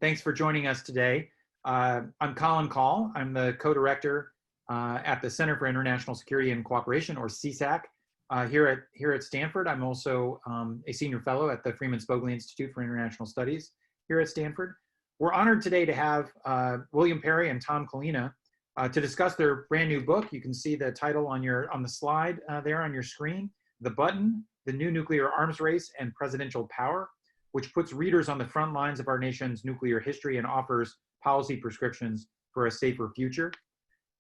Thanks for joining us today. I'm Colin Call. I'm the co-director at the Center for International Security and Cooperation, or CSAC, here at Stanford. I'm also a senior fellow at the Freeman Spogli Institute for International Studies here at Stanford. We're honored today to have William Perry and Tom Collina to discuss their brand new book. You can see the title on the slide there on your screen, The Button, The New Nuclear Arms Race and Presidential Power, which puts readers on the front lines of our nation's nuclear history and offers policy prescriptions for a safer future.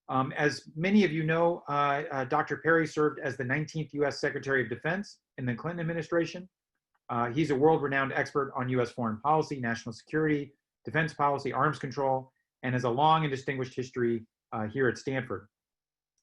As many of you know, Dr. Perry served as the 19th US Secretary of Defense in the Clinton administration. He's a world-renowned expert on US foreign policy, national security, defense policy, arms control, and has a long and distinguished history here at Stanford.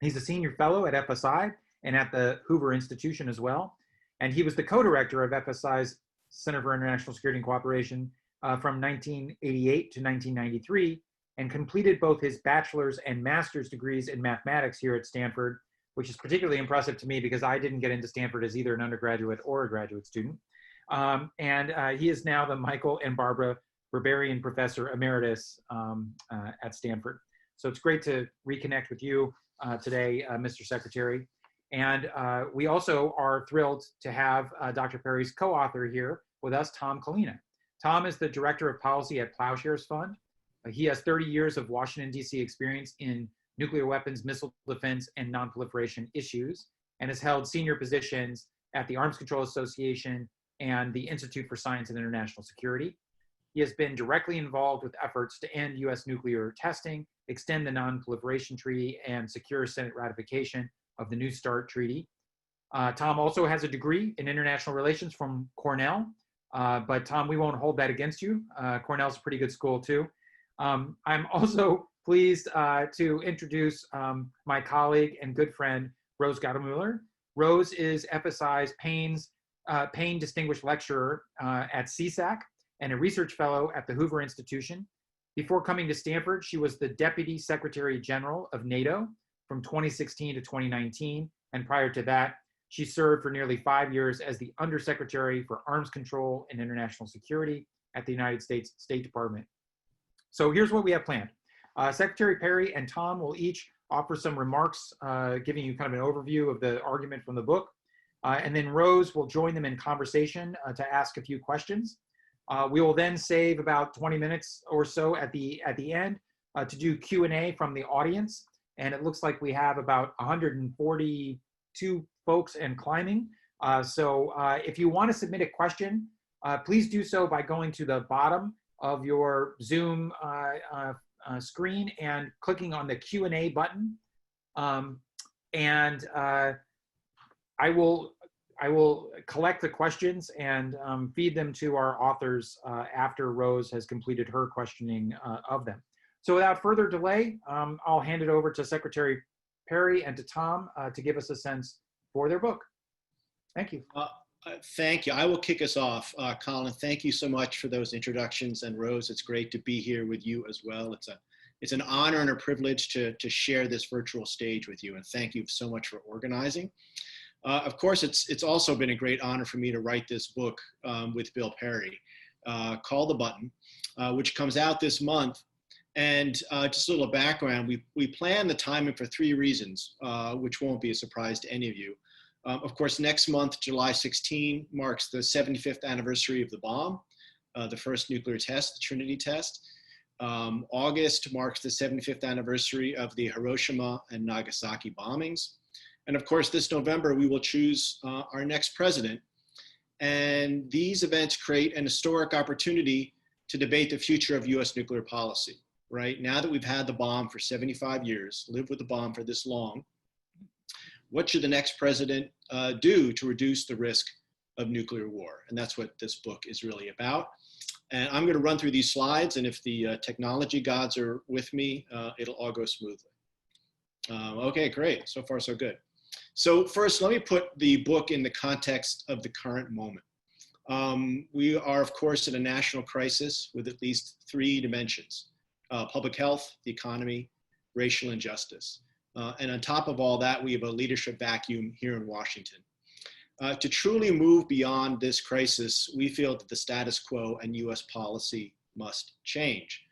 He's a senior fellow at FSI and at the Hoover Institution as well. And he was the co-director of FSI's Center for International Security and Cooperation from 1988 to 1993, and completed both his bachelor's and master's degrees in mathematics here at Stanford, which is particularly impressive to me because I didn't get into Stanford as either an undergraduate or a graduate student. He is now the Michael and Barbara Berberian Professor Emeritus at Stanford. So it's great to reconnect with you today, Mr. Secretary. And we also are thrilled to have Dr. Perry's co-author here with us, Tom Collina. Tom is the Director of Policy at Plowshares Fund. He has 30 years of Washington, D.C. experience in nuclear weapons, missile defense, and nonproliferation issues, and has held senior positions at the Arms Control Association and the Institute for Science and International Security. He has been directly involved with efforts to end U.S. nuclear testing, extend the Non-Proliferation Treaty, and secure Senate ratification of the New START Treaty. Tom also has a degree in international relations from Cornell, but Tom, we won't hold that against you. Cornell's a pretty good school too. I'm also pleased to introduce my colleague and good friend, Rose Gadamuller. Rose is FSI's Payne Distinguished Lecturer at CSAC and a research fellow at the Hoover Institution. Before coming to Stanford, she was the Deputy Secretary General of NATO from 2016 to 2019, and prior to that, she served for nearly 5 years as the Undersecretary for Arms Control and International Security at the United States State Department. So here's what we have planned. Secretary Perry and Tom will each offer some remarks, giving you kind of an overview of the argument from the book. And then Rose will join them in conversation to ask a few questions. We will then save about 20 minutes or so at the end to do Q&A from the audience. And it looks like we have about 142 folks and climbing. So if you want to submit a question, please do so by going to the bottom of your Zoom screen and clicking on the Q&A button. I will collect the questions and feed them to our authors after Rose has completed her questioning of them. So without further delay, I'll hand it over to Secretary Perry and to Tom to give us a sense for their book. Thank you. Thank you. I will kick us off. Colin, thank you so much for those introductions. And Rose, it's great to be here with you as well. It's an honor and a privilege to share this virtual stage with you. And thank you so much for organizing. Of course, it's also been a great honor for me to write this book with Bill Perry, called The Button, which comes out this month. And just a little background, we planned the timing for 3 reasons, which won't be a surprise to any of you. Of course, next month, July 16, marks the 75th anniversary of the bomb, the first nuclear test, the Trinity test. August marks the 75th anniversary of the Hiroshima and Nagasaki bombings. And of course, this November, we will choose our next president. And these events create an historic opportunity to debate the future of US nuclear policy. Right now that we've had the bomb for 75 years, lived with the bomb for this long, what should the next president do to reduce the risk of nuclear war? And that's what this book is really about. And I'm going to run through these slides, and if the technology gods are with me, it'll all go smoothly. Okay, great. So far, so good. So first, let me put the book in the context of the current moment. We are, of course, in a national crisis with at least 3 dimensions. Public health, the economy, racial injustice. And on top of all that, we have a leadership vacuum here in Washington. To truly move beyond this crisis, we feel that the status quo and US policy must change.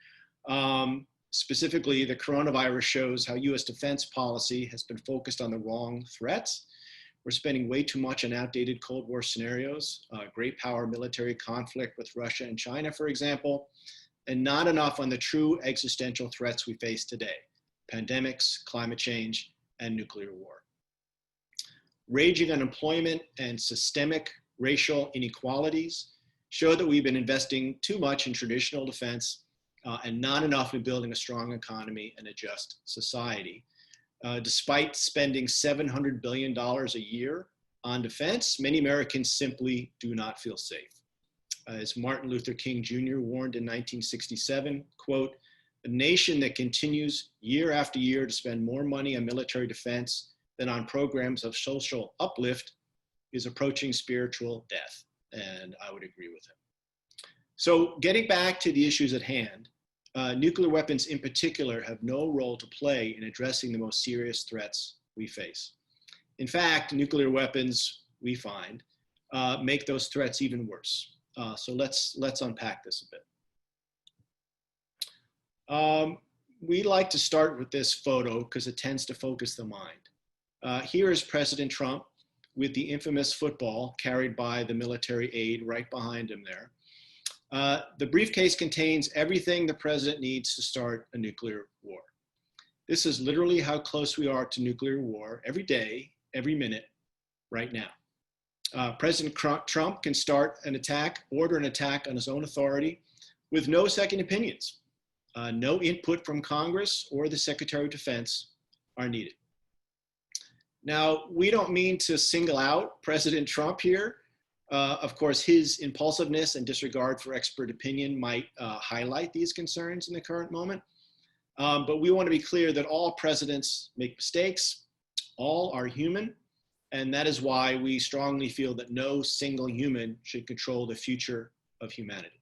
Specifically, the coronavirus shows how US defense policy has been focused on the wrong threats. We're spending way too much on outdated Cold War scenarios, great power military conflict with Russia and China, for example, and not enough on the true existential threats we face today: pandemics, climate change, and nuclear war. Raging unemployment and systemic racial inequalities show that we've been investing too much in traditional defense and not enough in building a strong economy and a just society. Despite spending $700 billion a year on defense, many Americans simply do not feel safe. As Martin Luther King Jr. warned in 1967, quote, "A nation that continues year after year to spend more money on military defense than on programs of social uplift is approaching spiritual death." And I would agree with him. So getting back to the issues at hand, nuclear weapons in particular have no role to play in addressing the most serious threats we face. In fact, nuclear weapons, we find, make those threats even worse. So let's unpack this a bit. We like to start with this photo because it tends to focus the mind. Here is President Trump with the infamous football carried by the military aide right behind him there. The briefcase contains everything the president needs to start a nuclear war. This is literally how close we are to nuclear war every day, every minute, right now. President Trump can start an attack, order an attack on his own authority with no second opinions. No input from Congress or the Secretary of Defense are needed. Now, we don't mean to single out President Trump here. Of course, his impulsiveness and disregard for expert opinion might highlight these concerns in the current moment. But we want to be clear that all presidents make mistakes, all are human, and that is why we strongly feel that no single human should control the future of humanity.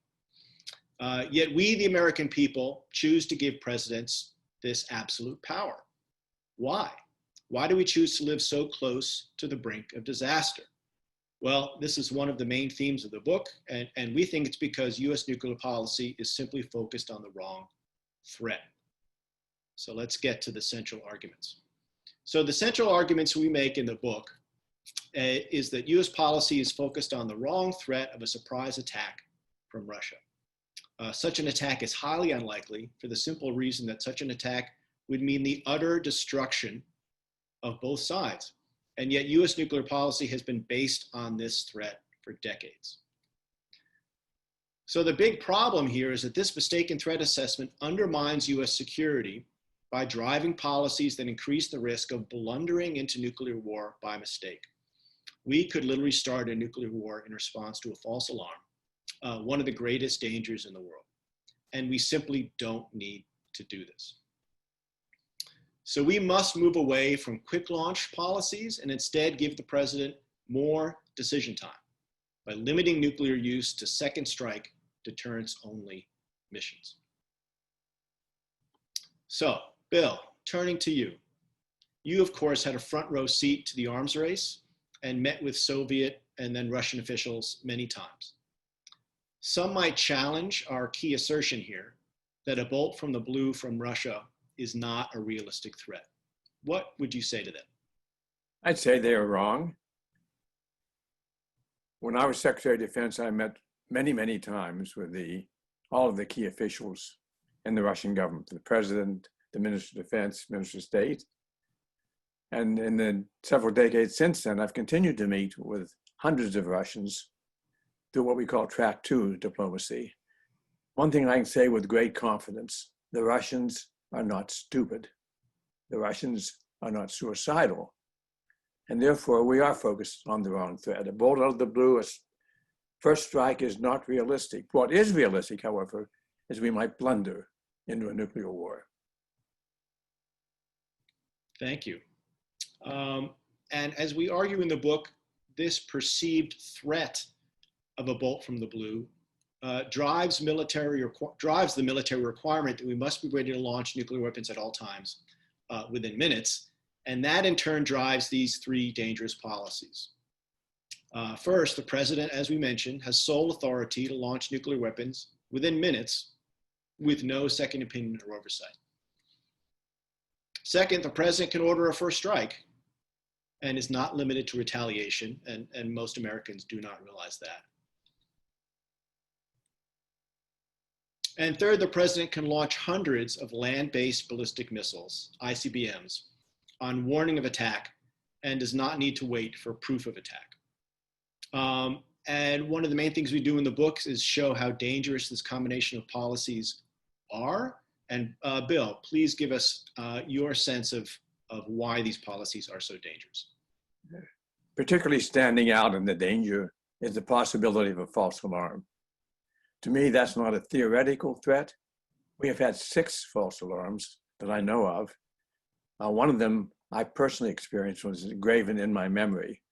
Yet we, the American people, choose to give presidents this absolute power. Why? Why do we choose to live so close to the brink of disaster? Well, this is one of the main themes of the book, and we think it's because US nuclear policy is simply focused on the wrong threat. So let's get to the central arguments. So the central arguments we make in the book is that US policy is focused on the wrong threat of a surprise attack from Russia. Such an attack is highly unlikely for the simple reason that such an attack would mean the utter destruction of both sides. And yet US nuclear policy has been based on this threat for decades. So the big problem here is that this mistaken threat assessment undermines US security by driving policies that increase the risk of blundering into nuclear war by mistake. We could literally start a nuclear war in response to a false alarm, one of the greatest dangers in the world. And we simply don't need to do this. So we must move away from quick launch policies and instead give the president more decision time by limiting nuclear use to second strike deterrence only missions. So, Bill, turning to you. You, of course, had a front row seat to the arms race and met with Soviet and then Russian officials many times. Some might challenge our key assertion here that a bolt from the blue from Russia is not a realistic threat. What would you say to them? I'd say they are wrong. When I was Secretary of Defense, I met many times with all of the key officials in the Russian government, the president, the Minister of Defense, Minister of State. And in the several decades since then, I've continued to meet with hundreds of Russians through what we call track 2 diplomacy. One thing I can say with great confidence, the Russians are not stupid. The Russians are not suicidal. And therefore, we are focused on the wrong threat. A bolt out of the blue, a first strike is not realistic. What is realistic, however, is we might blunder into a nuclear war. Thank you. And as we argue in the book, this perceived threat of a bolt from the blue drives the military requirement that we must be ready to launch nuclear weapons at all times within minutes. And that in turn drives these 3 dangerous policies. First, the president, as we mentioned, has sole authority to launch nuclear weapons within minutes with no second opinion or oversight. Second, the president can order a first strike and is not limited to retaliation, and most Americans do not realize that. And third, the president can launch hundreds of land-based ballistic missiles, ICBMs, on warning of attack and does not need to wait for proof of attack. And one of the main things we do in the books is show how dangerous this combination of policies are. And Bill, please give us your sense of why these policies are so dangerous. Particularly standing out in the danger is the possibility of a false alarm. To me, that's not a theoretical threat. We have had 6 false alarms that I know of. One of them I personally experienced was engraven in my memory.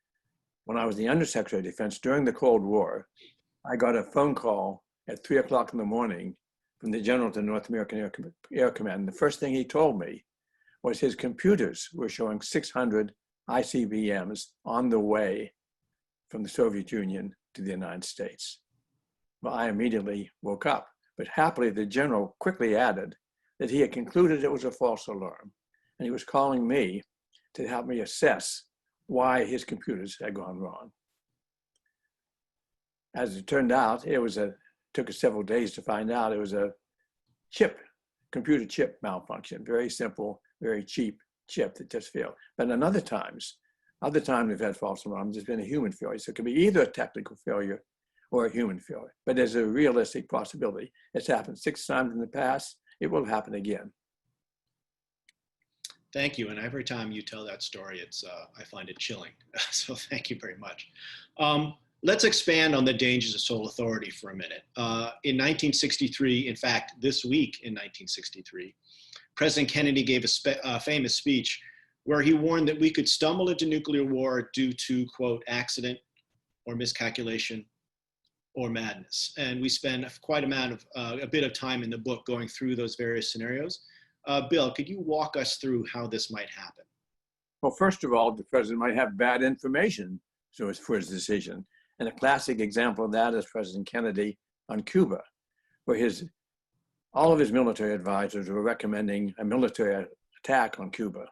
When I was the Undersecretary of Defense during the Cold War, I got a phone call at 3 o'clock in the morning from the General of the North American Air Command. The first thing he told me was his computers were showing 600 ICBMs on the way from the Soviet Union to the United States. Well, I immediately woke up, but happily the general quickly added that he had concluded it was a false alarm, and he was calling me to help me assess why his computers had gone wrong. As it turned out, took us several days to find out it was a computer chip malfunction, very simple, very cheap chip that just failed. But in other times we've had false alarms, there's been a human failure. So it can be either a technical failure or a human failure, but there's a realistic possibility. It's happened 6 times in the past, it will happen again. Thank you, and every time you tell that story, I find it chilling, so thank you very much. Let's expand on the dangers of sole authority for a minute. In 1963, in fact, this week in 1963, President Kennedy gave a famous speech where he warned that we could stumble into nuclear war due to, quote, accident or miscalculation or madness. And we spend quite a bit of time in the book going through those various scenarios. Bill, could you walk us through how this might happen? Well, first of all, the president might have bad information for his decision. And a classic example of that is President Kennedy on Cuba, where all of his military advisors were recommending a military attack on Cuba.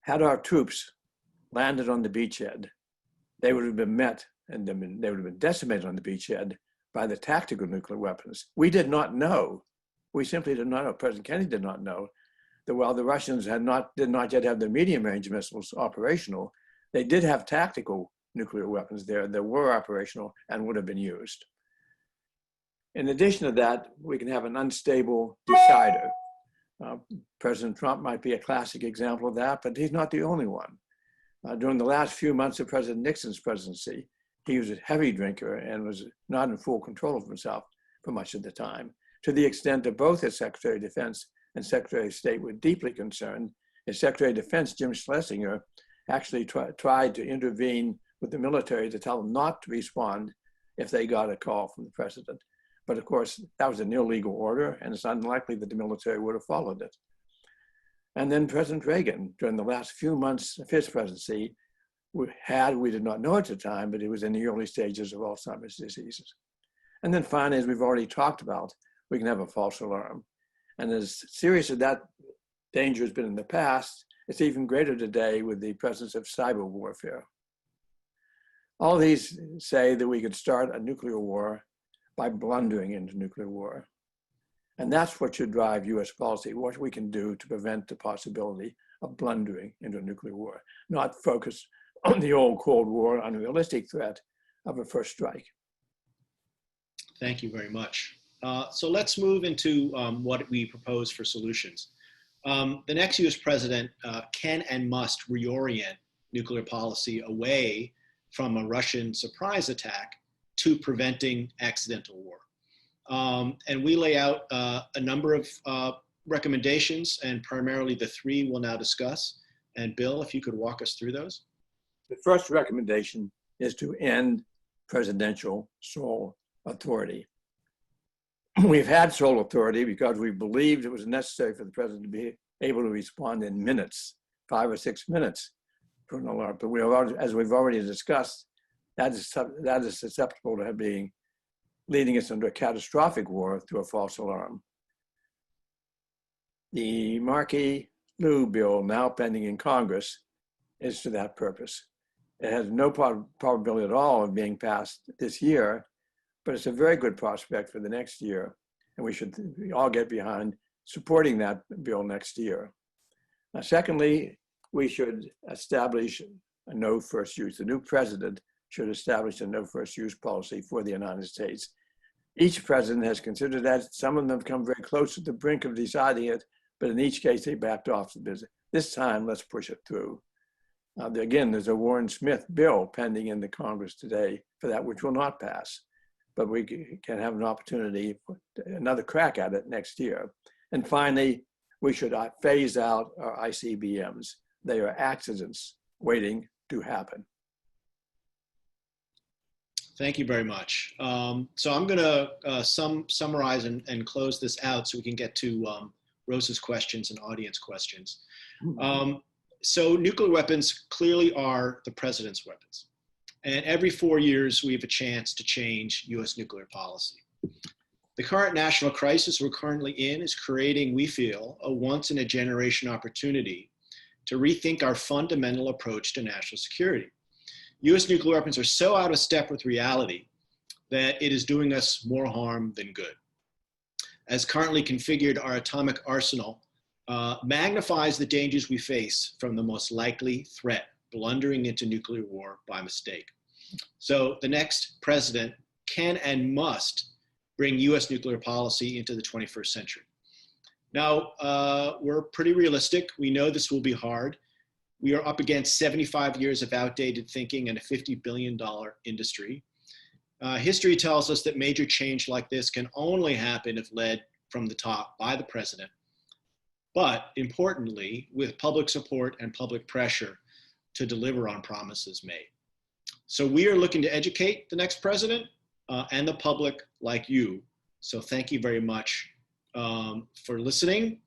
Had our troops landed on the beachhead, they would have been met and they would have been decimated on the beachhead by the tactical nuclear weapons. We did not know. We simply did not know. President Kennedy did not know that while the Russians did not yet have their medium-range missiles operational, they did have tactical nuclear weapons there that were operational and would have been used. In addition to that, we can have an unstable decider. President Trump might be a classic example of that, but he's not the only one. During the last few months of President Nixon's presidency, he was a heavy drinker and was not in full control of himself for much of the time, to the extent that both his Secretary of Defense and Secretary of State were deeply concerned. His Secretary of Defense, Jim Schlesinger, actually tried to intervene with the military to tell them not to respond if they got a call from the president. But of course, that was an illegal order, and it's unlikely that the military would have followed it. And then President Reagan, during the last few months of his presidency, we did not know at the time, but he was in the early stages of Alzheimer's diseases. And then finally, as we've already talked about, we can have a false alarm. And as serious as that danger has been in the past, it's even greater today with the presence of cyber warfare. All these say that we could start a nuclear war by blundering into nuclear war. And that's what should drive US policy, what we can do to prevent the possibility of blundering into a nuclear war, not focus on the old Cold War unrealistic threat of a first strike. Thank you very much. So let's move into what we propose for solutions. The next US president can and must reorient nuclear policy away from a Russian surprise attack to preventing accidental war. And we lay out a number of recommendations, and primarily the 3 we'll now discuss. And Bill, if you could walk us through those. The first recommendation is to end presidential sole authority. We've had sole authority because we believed it was necessary for the president to be able to respond in minutes, 5 or 6 minutes to an alarm. But as we've already discussed, that is susceptible to being leading us into a catastrophic war through a false alarm. The Markey-Liu bill now pending in Congress is to that purpose. It has no probability at all of being passed this year, but it's a very good prospect for the next year. And we should all get behind supporting that bill next year. Now, secondly, we should establish a no first use. The new president should establish a no first use policy for the United States. Each president has considered that. Some of them have come very close to the brink of deciding it, but in each case, they backed off the business. This time, let's push it through. Again, there's a Warren Smith bill pending in the Congress today for that, which will not pass, but we can have an opportunity for another crack at it next year. And finally, we should phase out our ICBMs. They are accidents waiting to happen. Thank you very much. So I'm going to summarize and close this out so we can get to Rosa's questions and audience questions. So nuclear weapons clearly are the president's weapons. And every 4 years, we have a chance to change US nuclear policy. The current national crisis we're currently in is creating, we feel, a once-in-a-generation opportunity to rethink our fundamental approach to national security. US nuclear weapons are so out of step with reality that it is doing us more harm than good. As currently configured, our atomic arsenal magnifies the dangers we face from the most likely threat, blundering into nuclear war by mistake. So the next president can and must bring US nuclear policy into the 21st century. Now, we're pretty realistic. We know this will be hard. We are up against 75 years of outdated thinking and a $50 billion industry. History tells us that major change like this can only happen if led from the top by the president, but importantly, with public support and public pressure to deliver on promises made. So we are looking to educate the next president and the public like you. So thank you very much for listening.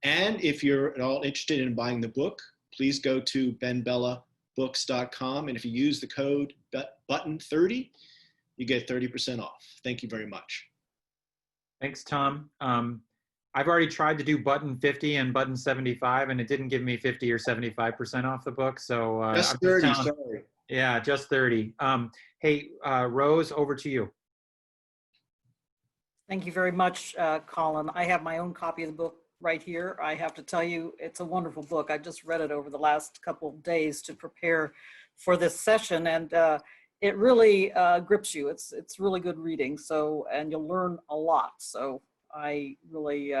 And if you're at all interested in buying the book, please go to benbellabooks.com. And if you use the code button30, you get 30% off. Thank you very much. Thanks, Tom. I've already tried to do button 50 and button 75, and it didn't give me 50 or 75% off the book. So just 30, sorry. Yeah, just 30. Hey, Rose, over to you. Thank you very much, Colin. I have my own copy of the book right here. I have to tell you, it's a wonderful book. I just read it over the last couple of days to prepare for this session, and it really grips you. It's really good reading. So, and you'll learn a lot. So I really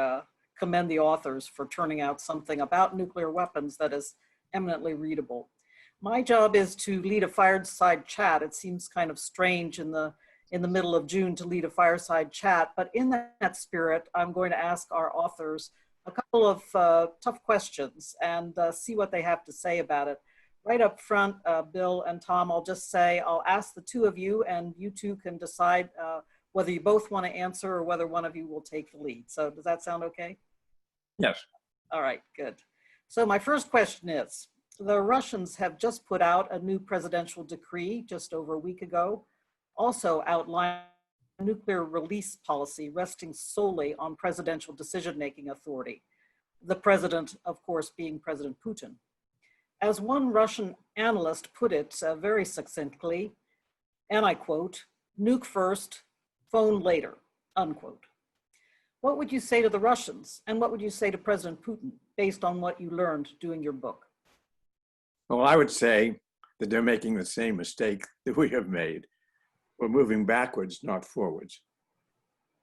commend the authors for turning out something about nuclear weapons that is eminently readable. My job is to lead a fireside chat. It seems kind of strange in the middle of June to lead a fireside chat, but in that spirit, I'm going to ask our authors a couple of tough questions and see what they have to say about it. Right up front, Bill and Tom, I'll just say, I'll ask the two of you and you two can decide whether you both want to answer or whether one of you will take the lead. So does that sound okay? Yes. All right, good. So my first question is, the Russians have just put out a new presidential decree just over a week ago, also outlining a nuclear release policy resting solely on presidential decision-making authority. The president, of course, being President Putin. As one Russian analyst put it very succinctly, and I quote, "Nuke first, phone later," unquote. What would you say to the Russians, and what would you say to President Putin based on what you learned doing your book? Well, I would say that they're making the same mistake that we have made. We're moving backwards, not forwards.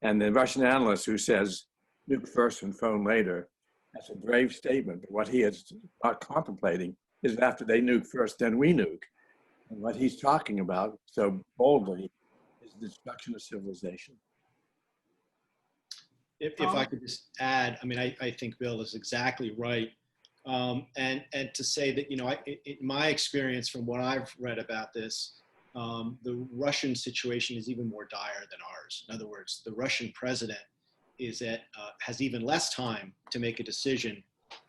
And the Russian analyst who says, nuke first and phone later, that's a brave statement. But what he is not contemplating is after they nuke first, then we nuke. And what he's talking about so boldly is the destruction of civilization. If I could just add, I mean, I think Bill is exactly right. And to say that, you know, in my experience from what I've read about this, the Russian situation is even more dire than ours. In other words, the Russian president has even less time to make a decision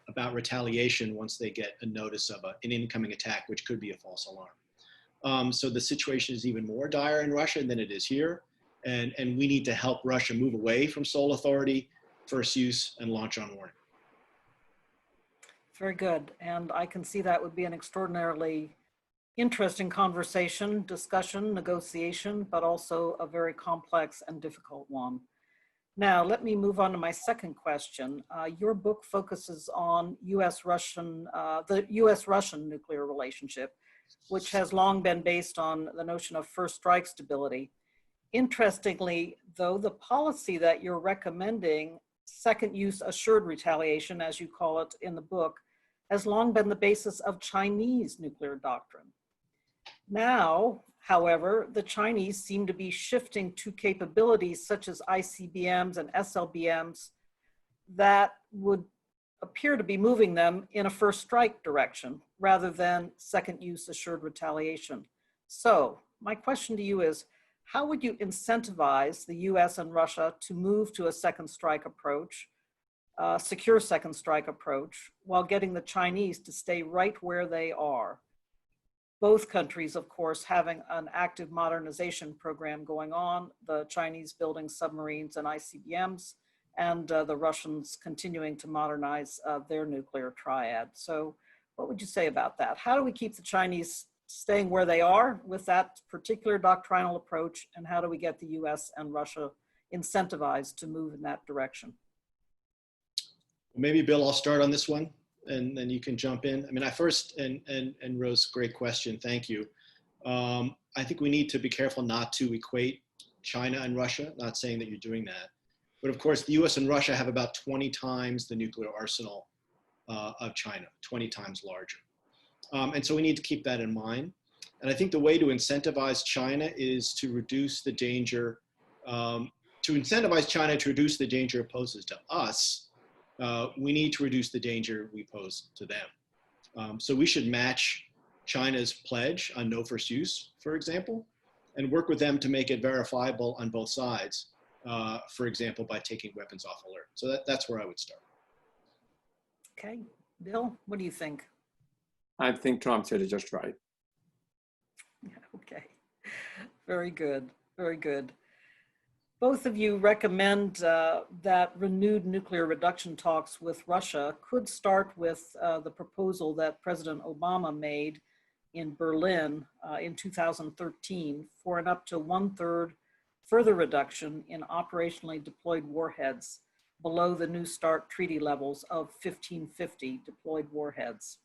about retaliation once they get a notice of an incoming attack, which could be a false alarm. So the situation is even more dire in Russia than it is here. and we need to help Russia move away from sole authority, first use, and launch on warning. Very good. And I can see that would be an extraordinarily interesting conversation, discussion, negotiation, but also a very complex and difficult one. Now, let me move on to my second question. Your book focuses on the US-Russian nuclear relationship, which has long been based on the notion of first strike stability. Interestingly, though, the policy that you're recommending, second use assured retaliation, as you call it in the book, has long been the basis of Chinese nuclear doctrine. Now, however, the Chinese seem to be shifting to capabilities such as ICBMs and SLBMs that would appear to be moving them in a first strike direction rather than second use assured retaliation. So my question to you is, how would you incentivize the US and Russia to move to a second strike approach, secure second strike approach, while getting the Chinese to stay right where they are? Both countries, of course, having an active modernization program going on, the Chinese building submarines and ICBMs, and the Russians continuing to modernize their nuclear triad. So what would you say about that? How do we keep the Chinese staying where they are with that particular doctrinal approach, and how do we get the US and Russia incentivized to move in that direction? Maybe Bill, I'll start on this one, and then you can jump in. I mean, and Rose, great question, thank you. I think we need to be careful not to equate China and Russia, not saying that you're doing that. But of course, the US and Russia have about 20 times the nuclear arsenal of China, 20 times larger. And so we need to keep that in mind. And I think the way to incentivize China is to reduce the danger, it poses to us. We need to reduce the danger we pose to them. So we should match China's pledge on no first use, for example, and work with them to make it verifiable on both sides, for example, by taking weapons off alert. So that's where I would start. Okay, Bill, what do you think? I think Tom said it just right. Okay, very good, very good. Both of you recommend that renewed nuclear reduction talks with Russia could start with the proposal that President Obama made in Berlin in 2013 for an up to 1/3 further reduction in operationally deployed warheads below the New START treaty levels of 1550 deployed warheads.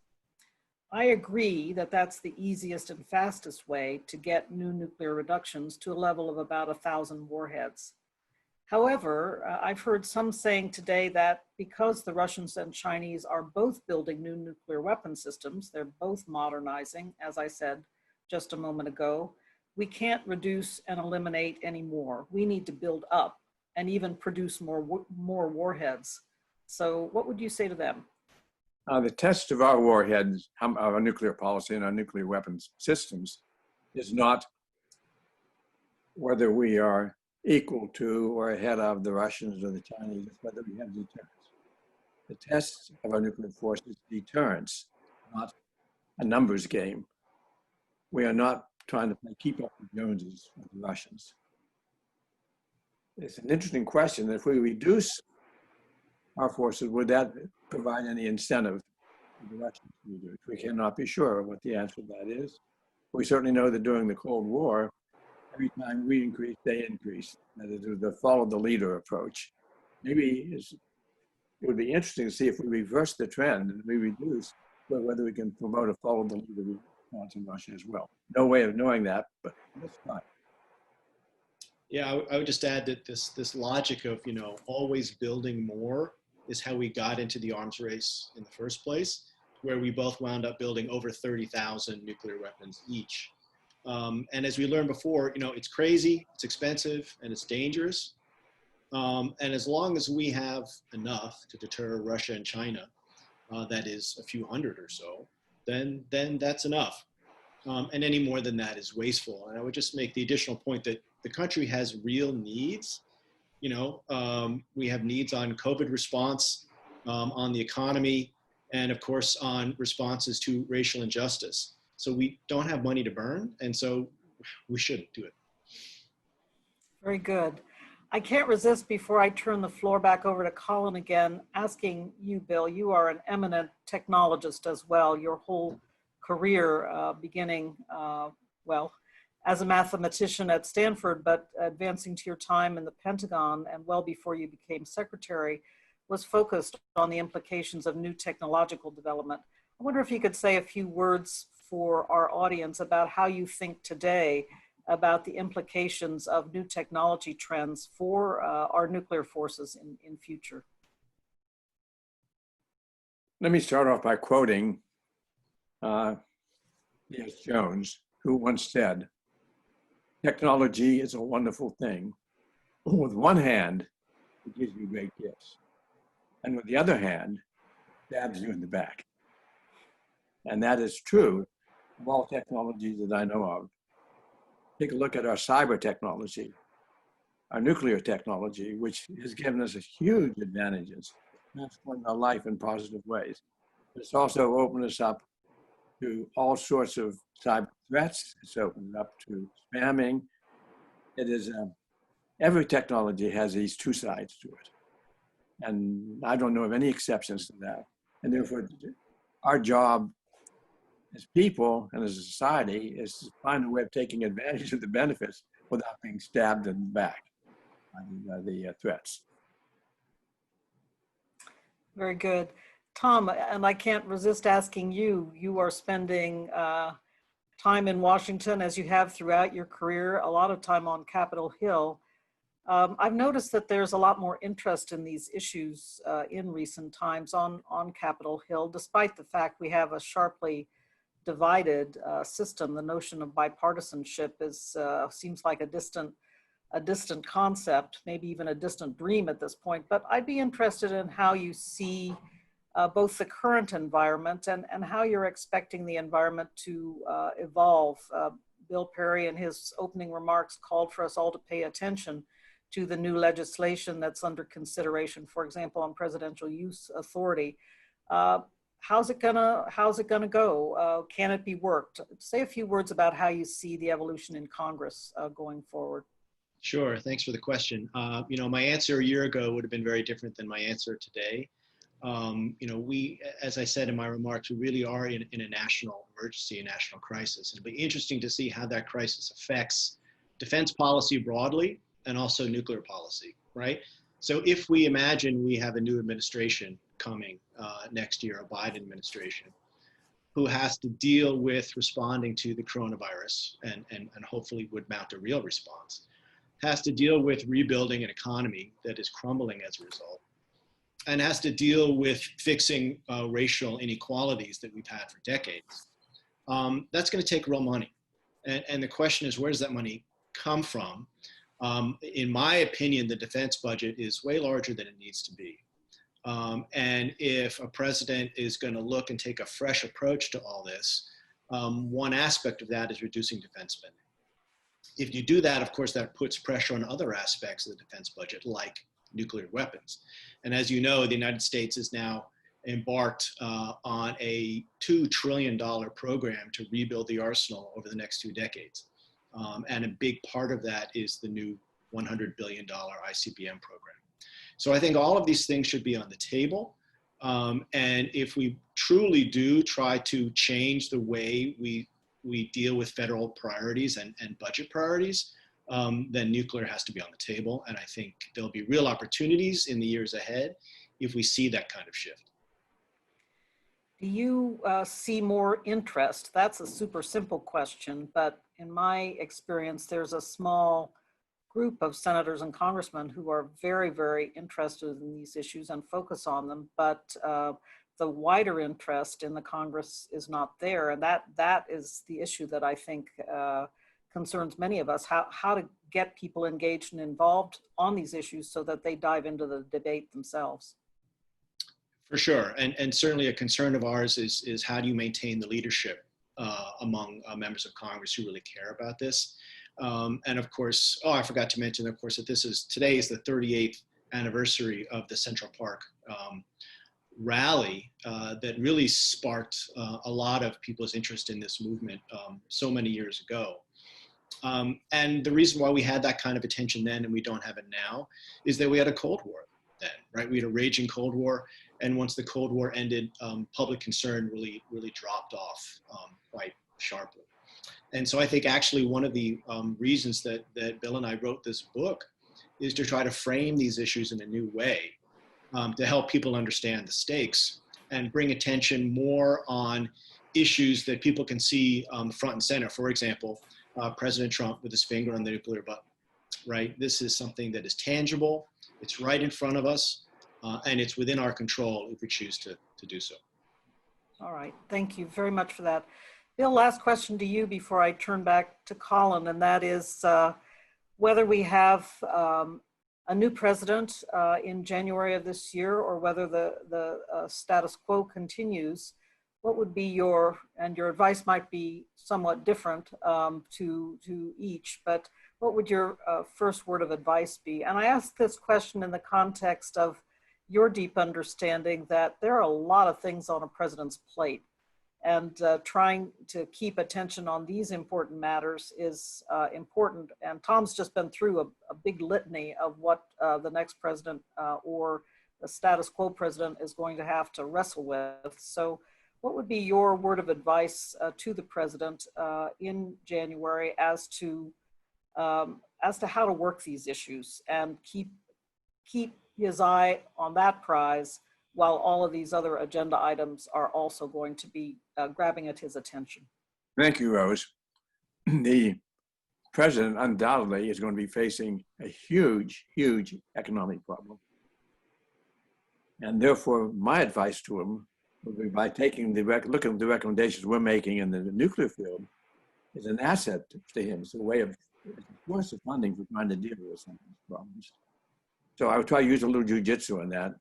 I agree that that's the easiest and fastest way to get new nuclear reductions to a level of about 1,000 warheads. However, I've heard some saying today that because the Russians and Chinese are both building new nuclear weapon systems, they're both modernizing, as I said just a moment ago, we can't reduce and eliminate anymore. We need to build up and even produce more warheads. So what would you say to them? The test of our warheads, our nuclear policy and our nuclear weapons systems is not whether we are equal to or ahead of the Russians or the Chinese, it's whether we have deterrence. The test of our nuclear force is deterrence, not a numbers game. We are not trying to keep up with Joneses with the Russians. It's an interesting question. If we reduce our forces, would that provide any incentive for the Russians to do it? We cannot be sure what the answer to that is. We certainly know that during the Cold War, every time we increased, they increased. That is the follow the leader approach. Maybe it would be interesting to see if we reverse the trend and we reduce, but whether we can promote a follow the leader response in Russia as well. No way of knowing that, but let's try. Yeah, I would just add that this logic of, always building more is how we got into the arms race in the first place, where we both wound up building over 30,000 nuclear weapons each. And as we learned before, it's crazy, it's expensive, and it's dangerous. And as long as we have enough to deter Russia and China, that is a few hundred or so, then that's enough. And any more than that is wasteful. And I would just make the additional point that the country has real needs. We have needs on COVID response, on the economy, and of course on responses to racial injustice. So we don't have money to burn, and so we shouldn't do it. Very good. I can't resist before I turn the floor back over to Colin again, asking you, Bill, you are an eminent technologist as well. Your whole career beginning, well, as a mathematician at Stanford, but advancing to your time in the Pentagon and well before you became secretary, was focused on the implications of new technological development. I wonder if you could say a few words for our audience about how you think today about the implications of new technology trends for our nuclear forces in future. Let me start off by quoting E.S. Jones, who once said, "Technology is a wonderful thing. With one hand, it gives you great gifts. And with the other hand, stabs you in the back." And that is true of all technologies that I know of. Take a look at our cyber technology, our nuclear technology, which has given us huge advantages, transformed our life in positive ways. It's also opened us up to all sorts of cyber threats. It's opened up to spamming. It is, every technology has these two sides to it. And I don't know of any exceptions to that. And therefore, our job as people and as a society is to find a way of taking advantage of the benefits without being stabbed in the back by the threats. Very good. Tom, and I can't resist asking you, you are spending time in Washington as you have throughout your career, a lot of time on Capitol Hill. I've noticed that there's a lot more interest in these issues in recent times on Capitol Hill, despite the fact we have a sharply divided system. The notion of bipartisanship is seems like a distant concept, maybe even a distant dream at this point. But I'd be interested in how you see both the current environment and how you're expecting the environment to evolve. Bill Perry in his opening remarks called for us all to pay attention to the new legislation that's under consideration, for example, on presidential use authority. How's it gonna go? Can it be worked? Say a few words about how you see the evolution in Congress going forward. Sure. Thanks for the question. You know, my answer a year ago would have been very different than my answer today. You know, we, as I said in my remarks, we really are in a national emergency, a national crisis. It'll be interesting to see how that crisis affects defense policy broadly and also nuclear policy, right? So if we imagine we have a new administration coming next year, a Biden administration, who has to deal with responding to the coronavirus and hopefully would mount a real response, has to deal with rebuilding an economy that is crumbling as a result, and has to deal with fixing racial inequalities that we've had for decades, that's going to take real money. And the question is, where does that money come from? In my opinion, the defense budget is way larger than it needs to be. And if a president is going to look and take a fresh approach to all this, one aspect of that is reducing defense spending. If you do that, of course, that puts pressure on other aspects of the defense budget, like nuclear weapons. And as you know, the United States is now embarked on a $2 trillion program to rebuild the arsenal over the next 2 decades. And a big part of that is the new $100 billion ICBM program. So I think all of these things should be on the table. And if we truly do try to change the way we deal with federal priorities and budget priorities, then nuclear has to be on the table. And I think there'll be real opportunities in the years ahead if we see that kind of shift. Do you see more interest? That's a super simple question, but in my experience, there's a small group of senators and congressmen who are very, very interested in these issues and focus on them, but the wider interest in the Congress is not there. And that is the issue that I think concerns many of us, how to get people engaged and involved on these issues so that they dive into the debate themselves. For sure, and certainly a concern of ours is how do you maintain the leadership among members of Congress who really care about this. And of course, I forgot to mention, of course, that today is the 38th anniversary of the Central Park rally that really sparked a lot of people's interest in this movement so many years ago. And the reason why we had that kind of attention then and we don't have it now is that we had a Cold War then, right? We had a raging Cold War. And once the Cold War ended, public concern really dropped off quite sharply. And so I think actually one of the reasons that Bill and I wrote this book is to try to frame these issues in a new way, to help people understand the stakes and bring attention more on issues that people can see front and center. For example, President Trump with his finger on the nuclear button, right? This is something that is tangible, it's right in front of us, and it's within our control if we choose to do so. All right, thank you very much for that. Bill, last question to you before I turn back to Colin, and that is whether we have a new president in January of this year or whether the status quo continues. What would be your advice might be somewhat different to each, but what would your first word of advice be? And I ask this question in the context of your deep understanding that there are a lot of things on a president's plate, and trying to keep attention on these important matters is important. And Tom's just been through a big litany of what the next president or the status quo president is going to have to wrestle with. So what would be your word of advice to the president in January as to how to work these issues and keep his eye on that prize while all of these other agenda items are also going to be grabbing at his attention? Thank you, Rose. The president undoubtedly is going to be facing a huge, huge economic problem. And therefore, my advice to him would be by taking look at the recommendations we're making in the nuclear field is an asset to him. It's a way of, it's a source of funding for trying to deal with some of these problems. So I would try to use a little jujitsu in that.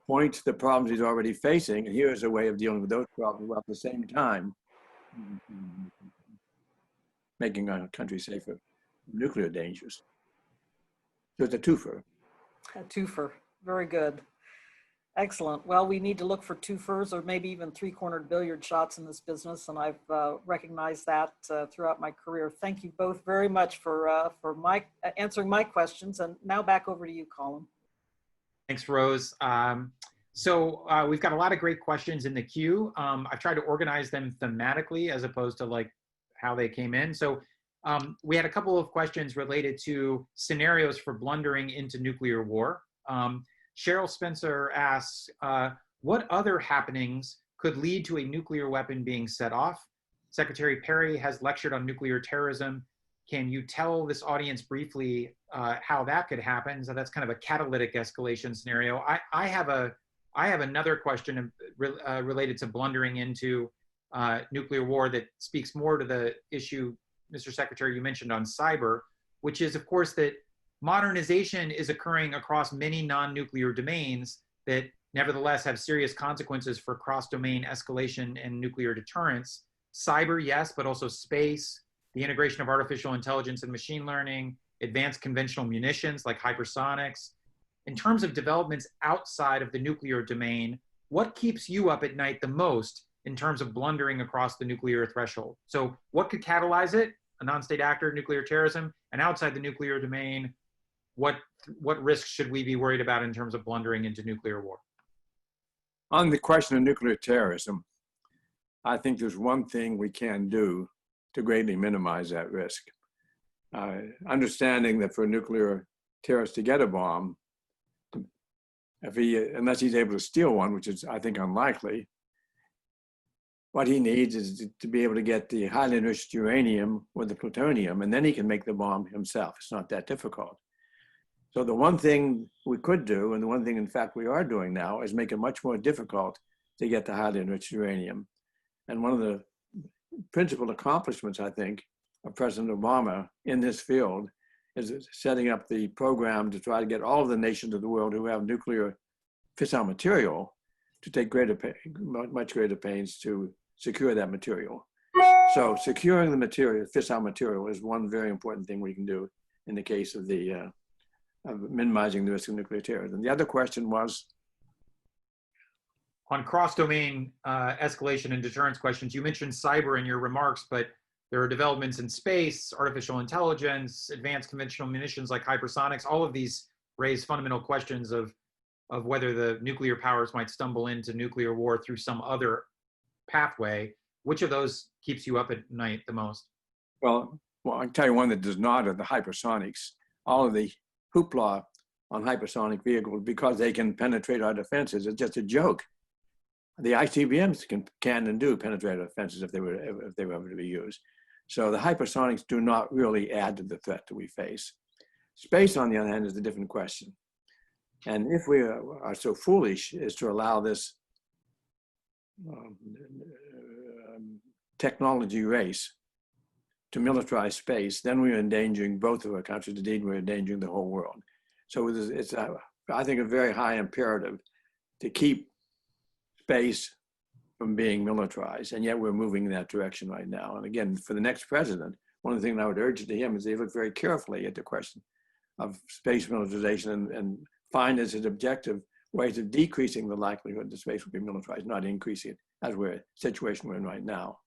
Point to the problems he's already facing, and here's a way of dealing with those problems while at the same time making our country safer from nuclear dangers. So it's a twofer. A twofer, very good. Excellent. Well, we need to look for twofers or maybe even three-cornered billiard shots in this business, and I've recognized that throughout my career. Thank you both very much for answering my questions, and now back over to you, Colin. Thanks, Rose. So we've got a lot of great questions in the queue. I've tried to organize them thematically as opposed to like how they came in. So we had a couple of questions related to scenarios for blundering into nuclear war. Cheryl Spencer asks, what other happenings could lead to a nuclear weapon being set off? Secretary Perry has lectured on nuclear terrorism. Can you tell this audience briefly how that could happen? So that's kind of a catalytic escalation scenario. I have another question related to blundering into nuclear war that speaks more to the issue, Mr. Secretary, you mentioned on cyber, which is, of course, that modernization is occurring across many non-nuclear domains that nevertheless have serious consequences for cross-domain escalation and nuclear deterrence. Cyber, yes, but also space, the integration of artificial intelligence and machine learning, advanced conventional munitions like hypersonics. In terms of developments outside of the nuclear domain, what keeps you up at night the most in terms of blundering across the nuclear threshold? So what could catalyze it? A non-state actor, nuclear terrorism, and outside the nuclear domain, what risks should we be worried about in terms of blundering into nuclear war? On the question of nuclear terrorism, I think there's one thing we can do to greatly minimize that risk. Understanding that for a nuclear terrorist to get a bomb, unless he's able to steal one, which is, I think, unlikely, what he needs is to be able to get the highly enriched uranium or the plutonium, and then he can make the bomb himself. It's not that difficult. So the one thing we could do, and the one thing, in fact, we are doing now, is make it much more difficult to get the highly enriched uranium. And one of the principal accomplishments, I think, of President Obama in this field is setting up the program to try to get all of the nations of the world who have nuclear fissile material to take much greater pains to secure that material. So securing the material, fissile material, is one very important thing we can do in the case of the of minimizing the risk of nuclear terrorism. The other question was? On cross-domain escalation and deterrence questions, you mentioned cyber in your remarks, but there are developments in space, artificial intelligence, advanced conventional munitions like hypersonics. All of these raise fundamental questions of whether the nuclear powers might stumble into nuclear war through some other pathway. Which of those keeps you up at night the most? Well, I can tell you one that does not are the hypersonics. All of the hoopla on hypersonic vehicles, because they can penetrate our defenses, it's just a joke. The ICBMs can and do penetrate our defenses if they were ever to be used. So the hypersonics do not really add to the threat that we face. Space, on the other hand, is a different question. And if we are so foolish as to allow this technology race to militarize space, then we're endangering both of our countries. Indeed, we're endangering the whole world. So it's I think, a very high imperative to keep space from being militarized, and yet we're moving in that direction right now. And again, for the next president, one of the things I would urge to him is they look very carefully at the question of space militarization and find as an objective ways of decreasing the likelihood that space will be militarized, not increasing it, as we're in the situation we're in right now.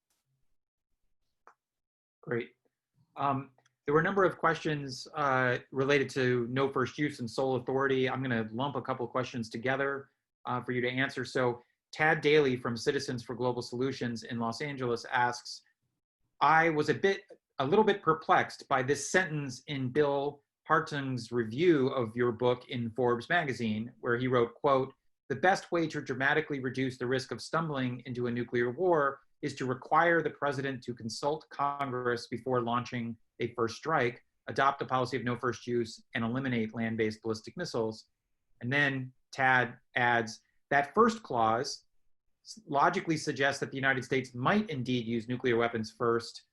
Great. There were a number of questions related to no first use and sole authority. I'm going to lump a couple of questions together for you to answer. So Tad Daly from Citizens for Global Solutions in Los Angeles asks, I was a little bit perplexed by this sentence in Bill Hartung's review of your book in Forbes magazine, where he wrote, quote, the best way to dramatically reduce the risk of stumbling into a nuclear war is to require the president to consult Congress before launching a first strike, adopt a policy of no first use, and eliminate land-based ballistic missiles. And then Tad adds, that first clause logically suggests that the United States might indeed use nuclear weapons first,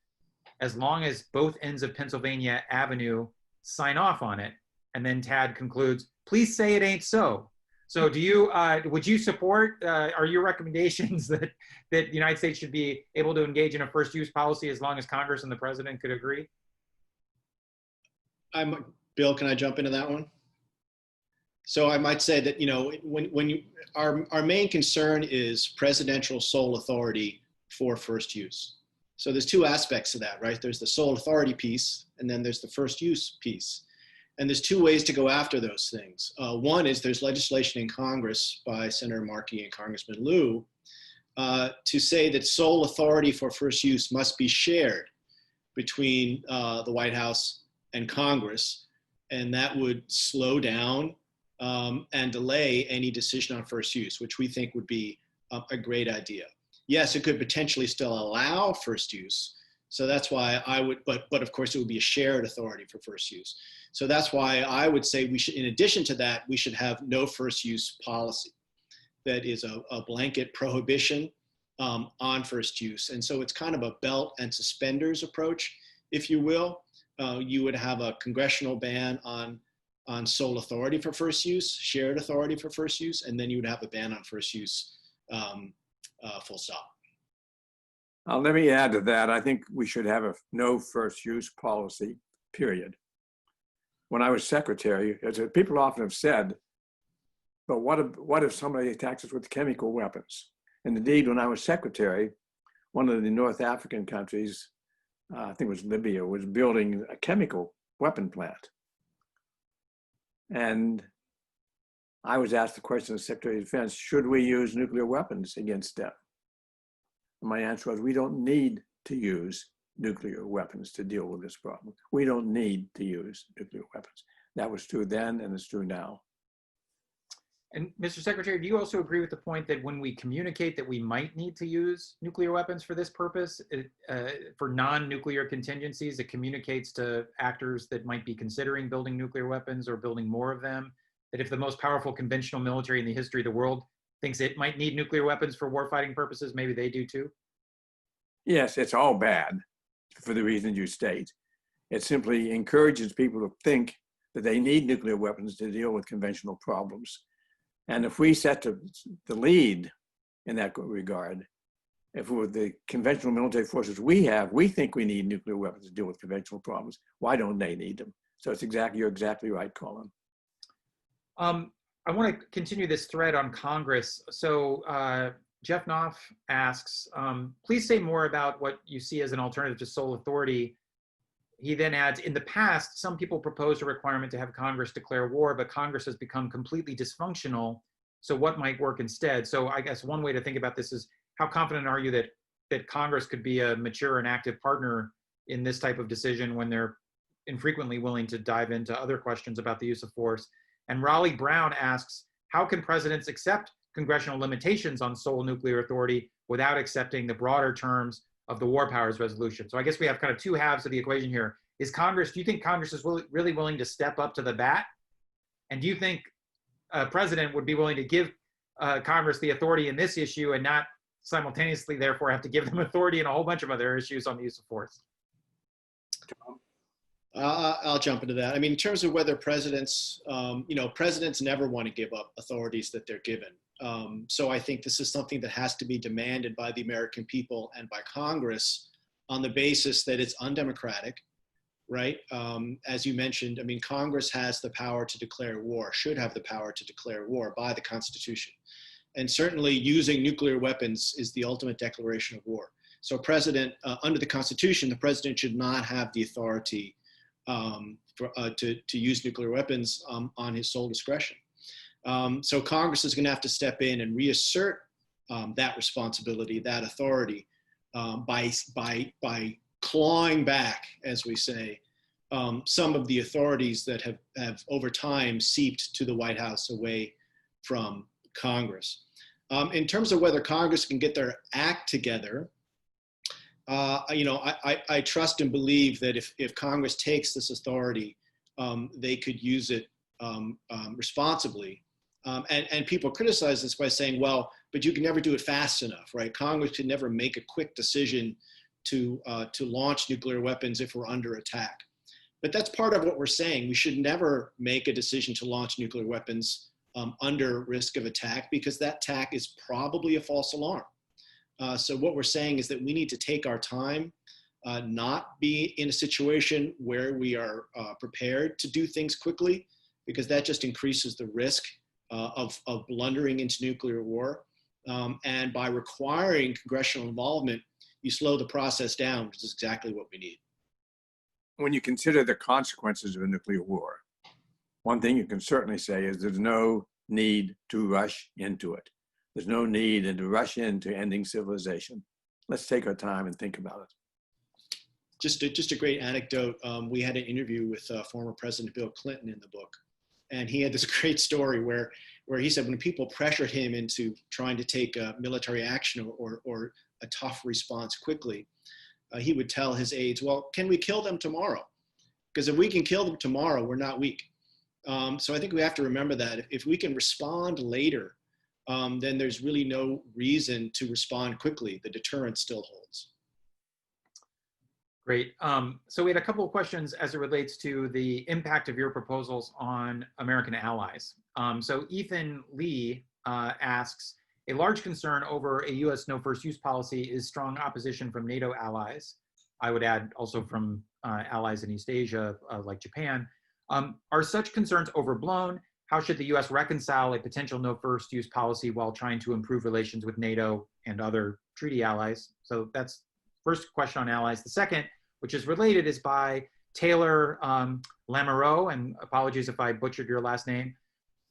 as long as both ends of Pennsylvania Avenue sign off on it. And then Tad concludes, please say it ain't so. So do you, would you support, are your recommendations that the United States should be able to engage in a first use policy as long as Congress and the president could agree? Bill, can I jump into that one? So I might say that, you know, our main concern is presidential sole authority for first use. So there's two aspects to that, right? There's the sole authority piece, and then there's the first use piece. And there's two ways to go after those things. One is there's legislation in Congress by Senator Markey and Congressman Lieu to say that sole authority for first use must be shared between the White House and Congress, and that would slow down and delay any decision on first use, which we think would be a great idea. Yes, it could potentially still allow first use. So that's why I would, but of course it would be a shared authority for first use. So that's why I would say we should, in addition to that, we should have no first use policy. That is a blanket prohibition on first use. And so it's kind of a belt and suspenders approach, if you will. You would have a congressional ban on sole authority for first use, shared authority for first use, and then you would have a ban on first use, full stop. Let me add to that. I think we should have a no first use policy, period. When I was secretary, as people often have said, but what if somebody attacks us with chemical weapons? And indeed, when I was secretary, one of the North African countries, I think it was Libya, was building a chemical weapon plant. And I was asked the question as Secretary of Defense, should we use nuclear weapons against them? And my answer was, we don't need to use nuclear weapons to deal with this problem. We don't need to use nuclear weapons. That was true then, and it's true now. And Mr. Secretary, do you also agree with the point that when we communicate that we might need to use nuclear weapons for this purpose, for non-nuclear contingencies, it communicates to actors that might be considering building nuclear weapons or building more of them, that if the most powerful conventional military in the history of the world thinks it might need nuclear weapons for warfighting purposes, maybe they do too? Yes, it's all bad for the reasons you state. It simply encourages people to think that they need nuclear weapons to deal with conventional problems. And if we set the lead in that regard, if with the conventional military forces we have, we think we need nuclear weapons to deal with conventional problems, why don't they need them? So it's you're exactly right, Colin. I want to continue this thread on Congress. So Jeff Knopf asks, please say more about what you see as an alternative to sole authority. He then adds, in the past, some people proposed a requirement to have Congress declare war, but Congress has become completely dysfunctional. So what might work instead? So I guess one way to think about this is, how confident are you that Congress could be a mature and active partner in this type of decision when they're infrequently willing to dive into other questions about the use of force? And Raleigh Brown asks, how can presidents accept congressional limitations on sole nuclear authority without accepting the broader terms of the War Powers Resolution? So I guess we have kind of two halves of the equation here. Do you think Congress is really willing to step up to the bat? And do you think a president would be willing to give Congress the authority in this issue and not simultaneously, therefore, have to give them authority in a whole bunch of other issues on the use of force? I'll jump into that. I mean, in terms of whether presidents, presidents never want to give up authorities that they're given. So I think this is something that has to be demanded by the American people and by Congress on the basis that it's undemocratic, right? As you mentioned, I mean, Congress has the power to declare war, should have the power to declare war by the Constitution. And certainly using nuclear weapons is the ultimate declaration of war. So president, under the Constitution, the president should not have the authority to use nuclear weapons on his sole discretion. So Congress is going to have to step in and reassert that responsibility, that authority, by clawing back, as we say, some of the authorities that have over time seeped to the White House away from Congress. In terms of whether Congress can get their act together, I trust and believe that if Congress takes this authority, they could use it responsibly. And people criticize this by saying, well, but you can never do it fast enough, right? Congress can never make a quick decision to launch nuclear weapons if we're under attack. But that's part of what we're saying. We should never make a decision to launch nuclear weapons under risk of attack, because that attack is probably a false alarm. So what we're saying is that we need to take our time, not be in a situation where we are prepared to do things quickly, because that just increases the risk of blundering into nuclear war. And by requiring congressional involvement, you slow the process down, which is exactly what we need. When you consider the consequences of a nuclear war, one thing you can certainly say is there's no need to rush into it. There's no need to rush into ending civilization. Let's take our time and think about it. Just a great anecdote. We had an interview with former President Bill Clinton in the book, and he had this great story where he said when people pressured him into trying to take military action or a tough response quickly, he would tell his aides, well, can we kill them tomorrow? Because if we can kill them tomorrow, we're not weak. So I think we have to remember that if we can respond later, then there's really no reason to respond quickly. The deterrent still holds. Great. So we had a couple of questions as it relates to the impact of your proposals on American allies. So Ethan Lee asks, a large concern over a U.S. no first use policy is strong opposition from NATO allies. I would add also from allies in East Asia, like Japan. Are such concerns overblown? How should the U.S. reconcile a potential no first use policy while trying to improve relations with NATO and other treaty allies? So that's first question on allies. The second, which is related, is by Taylor Lamoureux, and apologies if I butchered your last name.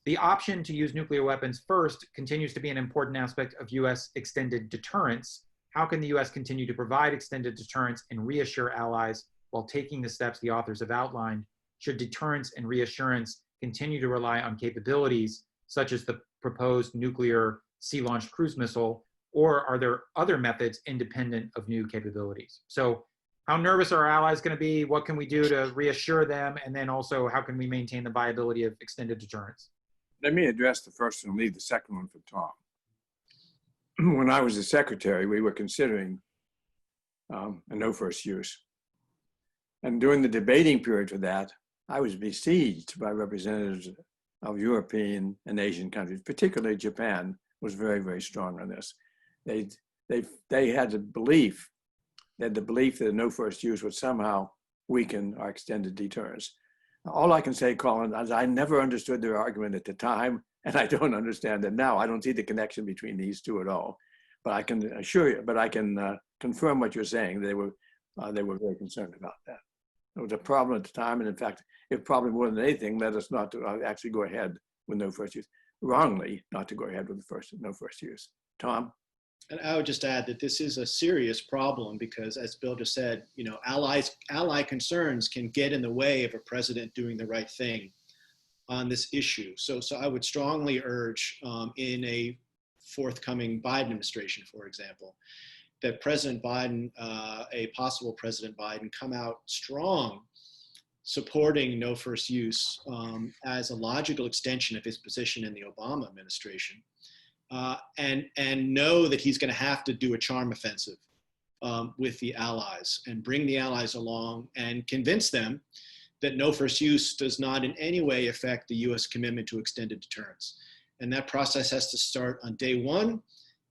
The option to use nuclear weapons first continues to be an important aspect of U.S. extended deterrence. How can the U.S. continue to provide extended deterrence and reassure allies while taking the steps the authors have outlined? Should deterrence and reassurance continue to rely on capabilities such as the proposed nuclear sea-launched cruise missile, or are there other methods independent of new capabilities? So how nervous are our allies going to be? What can we do to reassure them? And then also, how can we maintain the viability of extended deterrence? Let me address the first one and leave the second one for Tom. When I was the secretary, we were considering a no first use. And during the debating period for that, I was besieged by representatives of European and Asian countries, particularly Japan was very, very strong on this. They had the belief that a no first use would somehow weaken our extended deterrence. All I can say, Colin, is I never understood their argument at the time, and I don't understand it now. I don't see the connection between these two at all. But I can assure you, but I can confirm what you're saying. They were very concerned about that. It was a problem at the time, and in fact, it probably more than anything led us not to actually go ahead with no first use, wrongly not to go ahead with the no first use. Tom? And I would just add that this is a serious problem because, as Bill just said, you know, ally concerns can get in the way of a president doing the right thing on this issue. So I would strongly urge in a forthcoming Biden administration, for example, that President Biden, a possible President Biden, come out strong supporting no first use as a logical extension of his position in the Obama administration. And know that he's going to have to do a charm offensive with the allies and bring the allies along and convince them that no first use does not in any way affect the US commitment to extended deterrence. And that process has to start on day one,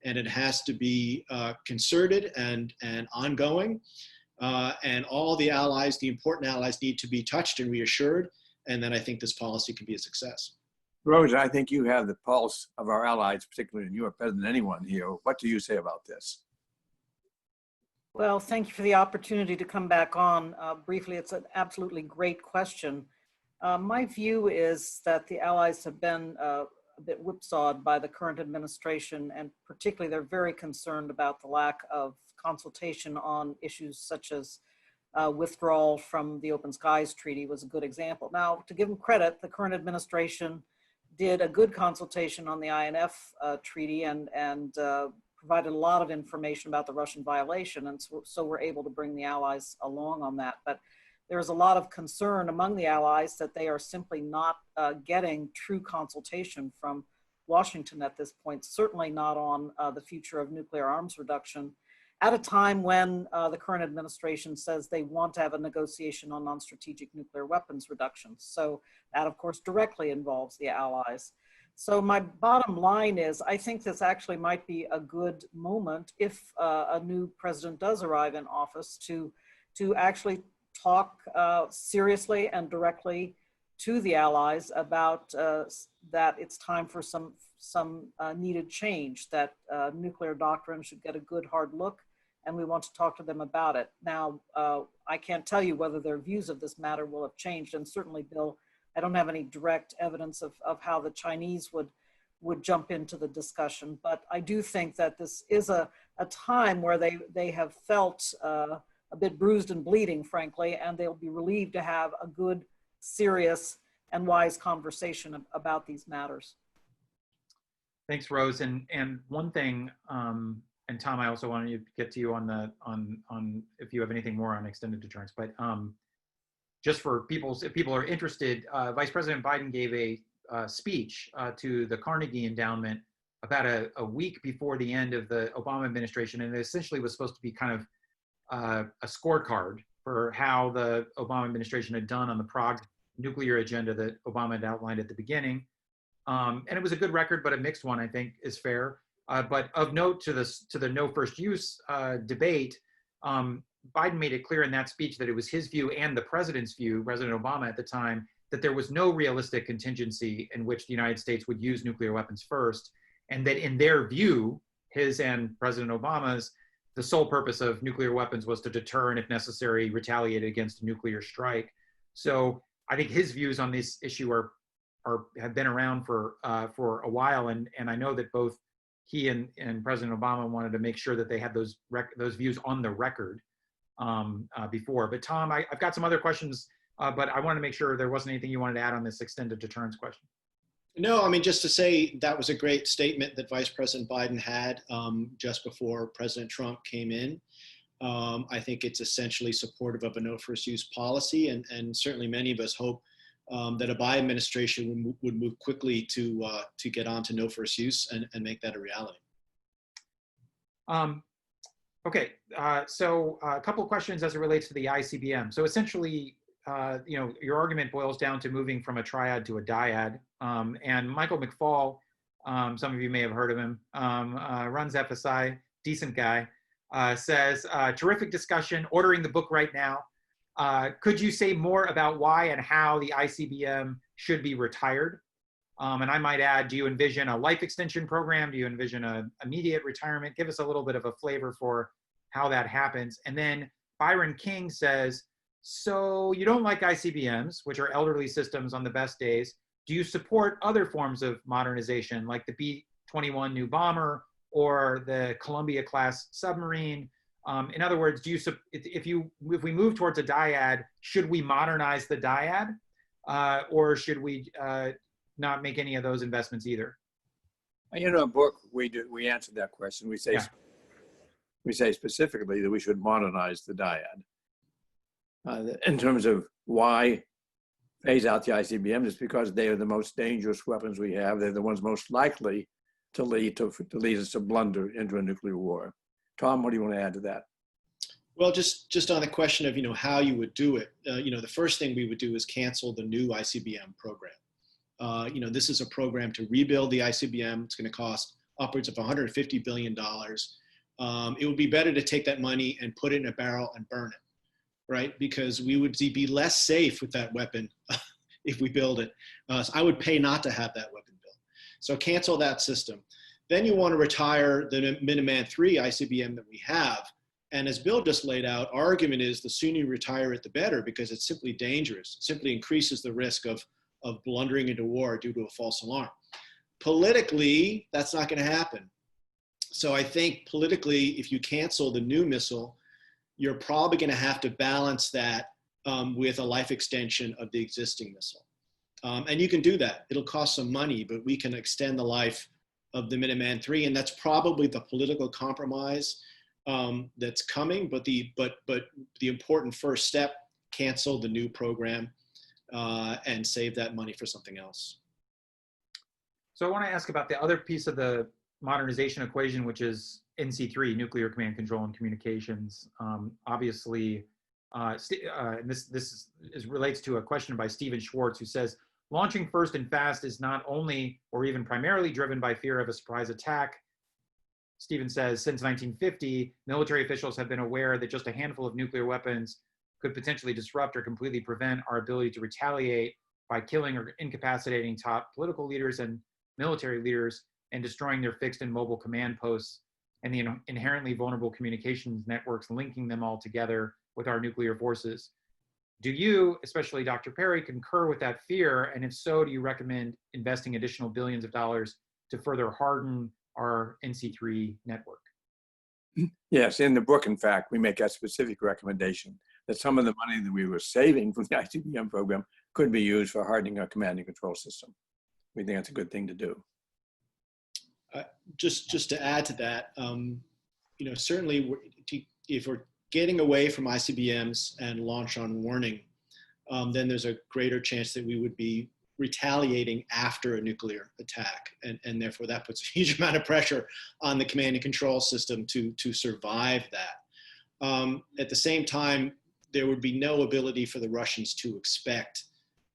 and it has to be concerted and ongoing. And all the allies, the important allies, need to be touched and reassured. And then I think this policy can be a success. Rose, I think you have the pulse of our allies, particularly in Europe, better than anyone here. What do you say about this? Well, thank you for the opportunity to come back on. Briefly, it's an absolutely great question. My view is that the allies have been a bit whipsawed by the current administration, and particularly they're very concerned about the lack of consultation on issues such as withdrawal from the Open Skies Treaty was a good example. Now, to give them credit, the current administration did a good consultation on the INF treaty and provided a lot of information about the Russian violation, and so we're able to bring the allies along on that. But there's a lot of concern among the allies that they are simply not getting true consultation from Washington at this point, certainly not on the future of nuclear arms reduction, at a time when the current administration says they want to have a negotiation on non-strategic nuclear weapons reduction. So that, of course, directly involves the allies. So my bottom line is, I think this actually might be a good moment if a new president does arrive in office to actually talk seriously and directly to the allies about that it's time for some needed change, that nuclear doctrine should get a good hard look, and we want to talk to them about it. Now, I can't tell you whether their views of this matter will have changed, and certainly, Bill, I don't have any direct evidence of how the Chinese would jump into the discussion, but I do think that this is a time where they have felt a bit bruised and bleeding, frankly, and they'll be relieved to have a good, serious, and wise conversation about these matters. Thanks, Rose. And one thing, and Tom, I also wanted to get to you on if you have anything more on extended deterrence, but just for if people are interested, Vice President Biden gave a speech to the Carnegie Endowment about a week before the end of the Obama administration, and it essentially was supposed to be kind of a scorecard for how the Obama administration had done on the Prague nuclear agenda that Obama had outlined at the beginning. And it was a good record, but a mixed one, I think, is fair. But of note to the no first use debate, Biden made it clear in that speech that it was his view and the president's view, President Obama at the time, that there was no realistic contingency in which the United States would use nuclear weapons first, and that in their view, his and President Obama's, the sole purpose of nuclear weapons was to deter and, if necessary, retaliate against a nuclear strike. So I think his views on this issue have been around for a while, and I know that both he and President Obama wanted to make sure that they had those views on the record before. But Tom, I've got some other questions, but I wanted to make sure there wasn't anything you wanted to add on this extended deterrence question. No, I mean, just to say that was a great statement that Vice President Biden had just before President Trump came in. I think it's essentially supportive of a no first use policy, and certainly many of us hope that a Biden administration would move quickly to get on to no first use and make that a reality. Okay, so a couple of questions as it relates to the ICBM. So essentially, your argument boils down to moving from a triad to a dyad. And Michael McFaul, some of you may have heard of him, runs FSI, decent guy, says, terrific discussion, ordering the book right now. Could you say more about why and how the ICBM should be retired? And I might add, do you envision a life extension program? Do you envision an immediate retirement? Give us a little bit of a flavor for how that happens. And then Byron King says, so you don't like ICBMs, which are elderly systems on the best days. Do you support other forms of modernization, like the B-21 new bomber or the Columbia-class submarine? In other words, if we move towards a dyad, should we modernize the dyad, or should we not make any of those investments either? In our book, we answered that question. We say specifically that we should modernize the dyad. In terms of why phase out the ICBMs, it's because they are the most dangerous weapons we have. They're the ones most likely to lead us to blunder into a nuclear war. Tom, what do you want to add to that? Well, just on the question of how you would do it, the first thing we would do is cancel the new ICBM program. This is a program to rebuild the ICBM. It's going to cost upwards of $150 billion. It would be better to take that money and put it in a barrel and burn it, right? Because we would be less safe with that weapon if we build it. So I would pay not to have that weapon built. So cancel that system. Then you want to retire the Minuteman III ICBM that we have. And as Bill just laid out, our argument is the sooner you retire it, the better, because it's simply dangerous. It simply increases the risk of blundering into war due to a false alarm. Politically, that's not going to happen. So I think politically, if you cancel the new missile, you're probably going to have to balance that with a life extension of the existing missile. And you can do that. It'll cost some money, but we can extend the life of the Minuteman III, and that's probably the political compromise that's coming. But the important first step: cancel the new program and save that money for something else. So I want to ask about the other piece of the modernization equation, which is NC3, Nuclear Command Control and Communications. Obviously, and this relates to a question by Stephen Schwartz, who says, launching first and fast is not only or even primarily driven by fear of a surprise attack. Stephen says, since 1950, military officials have been aware that just a handful of nuclear weapons could potentially disrupt or completely prevent our ability to retaliate by killing or incapacitating top political leaders and military leaders and destroying their fixed and mobile command posts and the inherently vulnerable communications networks linking them all together with our nuclear forces. Do you, especially Dr. Perry, concur with that fear? And if so, do you recommend investing additional billions of dollars to further harden our NC3 network? Yes, in the book, in fact, we make a specific recommendation that some of the money that we were saving from the ICBM program could be used for hardening our command and control system. We think that's a good thing to do. Just to add to that, certainly if we're getting away from ICBMs and launch on warning, then there's a greater chance that we would be retaliating after a nuclear attack. And therefore that puts a huge amount of pressure on the command and control system to survive that. At the same time, there would be no ability for the Russians to expect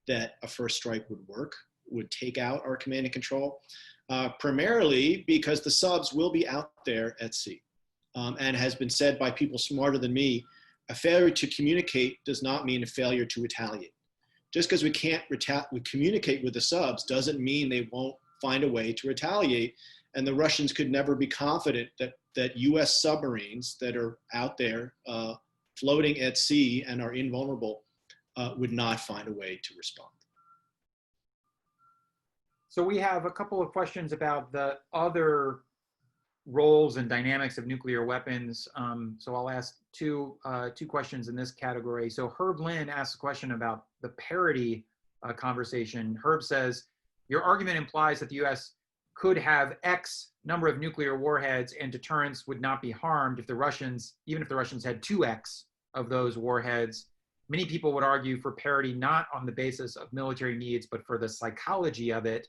that a first strike would take out our command and control, primarily because the subs will be out there at sea. And has been said by people smarter than me, a failure to communicate does not mean a failure to retaliate. Just because we can't communicate with the subs doesn't mean they won't find a way to retaliate. And the Russians could never be confident that US submarines that are out there floating at sea and are invulnerable would not find a way to respond. So we have a couple of questions about the other roles and dynamics of nuclear weapons. So I'll ask two questions in this category. So Herb Lynn asks a question about the parity conversation. Herb says, your argument implies that the US could have X number of nuclear warheads and deterrence would not be harmed if the Russians, even if the Russians had 2X of those warheads. Many people would argue for parity not on the basis of military needs, but for the psychology of it.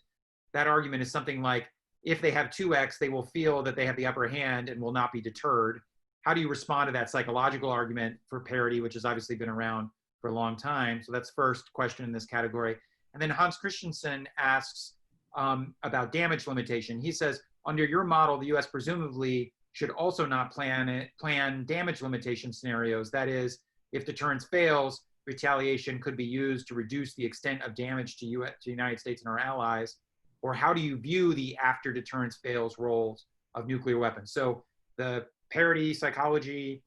That argument is something like, if they have 2X, they will feel that they have the upper hand and will not be deterred. How do you respond to that psychological argument for parity, which has obviously been around for a long time? So that's first question in this category. And then Hans Christensen asks about damage limitation. He says, under your model, the US presumably should also not plan damage limitation scenarios. That is, if deterrence fails, retaliation could be used to reduce the extent of damage to the United States and our allies. or how do you view the after deterrence fails roles of nuclear weapons? So the parity psychology,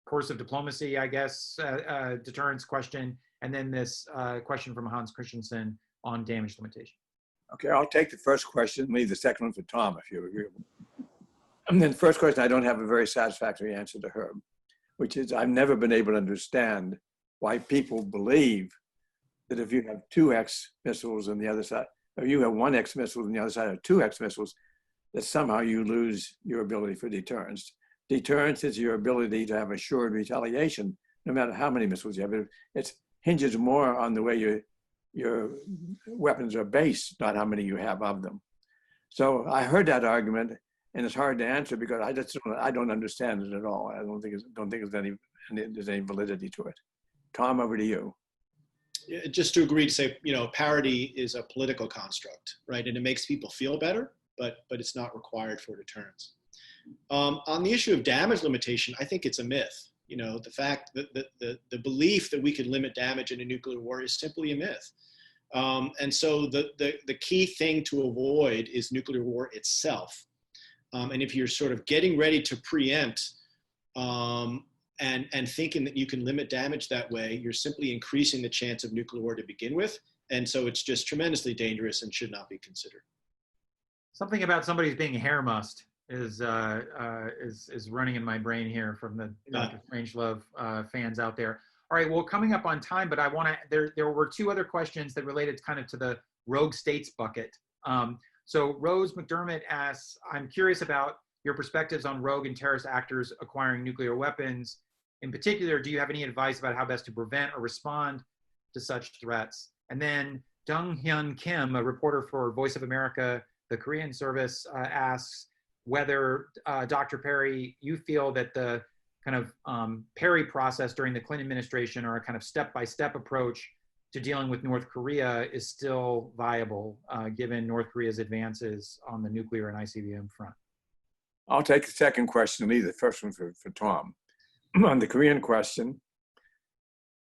course of diplomacy, I guess, deterrence question, and then this question from Hans Christensen on damage limitation. Okay, I'll take the first question and leave the second one for Tom, if you're agreeable. And then the first question, I don't have a very satisfactory answer to her, which is I've never been able to understand why people believe that if you have 2X missiles on the other side, or you have 1X missiles on the other side of 2X missiles, that somehow you lose your ability for deterrence. Deterrence is your ability to have assured retaliation, no matter how many missiles you have. It hinges more on the way your weapons are based, not how many you have of them. So I heard that argument, and it's hard to answer because I don't understand it at all. I don't think there's any validity to it. Tom, over to you. Just to agree to say, parity is a political construct, right? And it makes people feel better, but it's not required for deterrence. On the issue of damage limitation, I think it's a myth. The fact that the belief that we can limit damage in a nuclear war is simply a myth. And so the key thing to avoid is nuclear war itself. And if you're sort of getting ready to preempt and thinking that you can limit damage that way, you're simply increasing the chance of nuclear war to begin with. And so it's just tremendously dangerous and should not be considered. Something about somebody's being a hair must is running in my brain here from the Dr. Strangelove fans out there. All right, well, coming up on time, but I want to, there were two other questions that related kind of to the rogue states bucket. So Rose McDermott asks, I'm curious about your perspectives on rogue and terrorist actors acquiring nuclear weapons. In particular, do you have any advice about how best to prevent or respond to such threats? And then Dong Hyun Kim, a reporter for Voice of America, the Korean service, asks whether, Dr. Perry, you feel that the kind of Perry process during the Clinton administration, or a kind of step-by-step approach to dealing with North Korea, is still viable, given North Korea's advances on the nuclear and ICBM front? I'll take the second question and leave the first one for Tom. On the Korean question,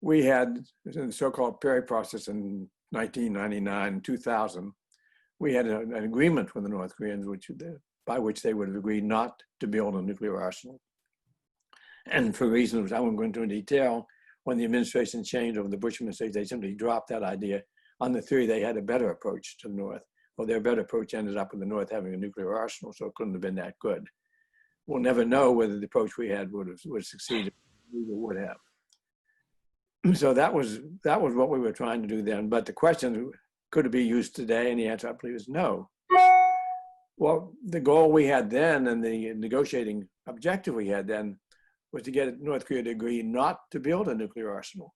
we had in the so-called Perry process in 1999, 2000, we had an agreement with the North Koreans by which they would have agreed not to build a nuclear arsenal. And for reasons I won't go into in detail, when the administration changed over the Bush administration, they simply dropped that idea on the theory they had a better approach to the North. Well, their better approach ended up with the North having a nuclear arsenal, so it couldn't have been that good. We'll never know whether the approach we had would succeed. We would have. So that was what we were trying to do then. But the question, could it be used today? And the answer, I believe, is no. Well, the goal we had then and the negotiating objective we had then was to get North Korea to agree not to build a nuclear arsenal.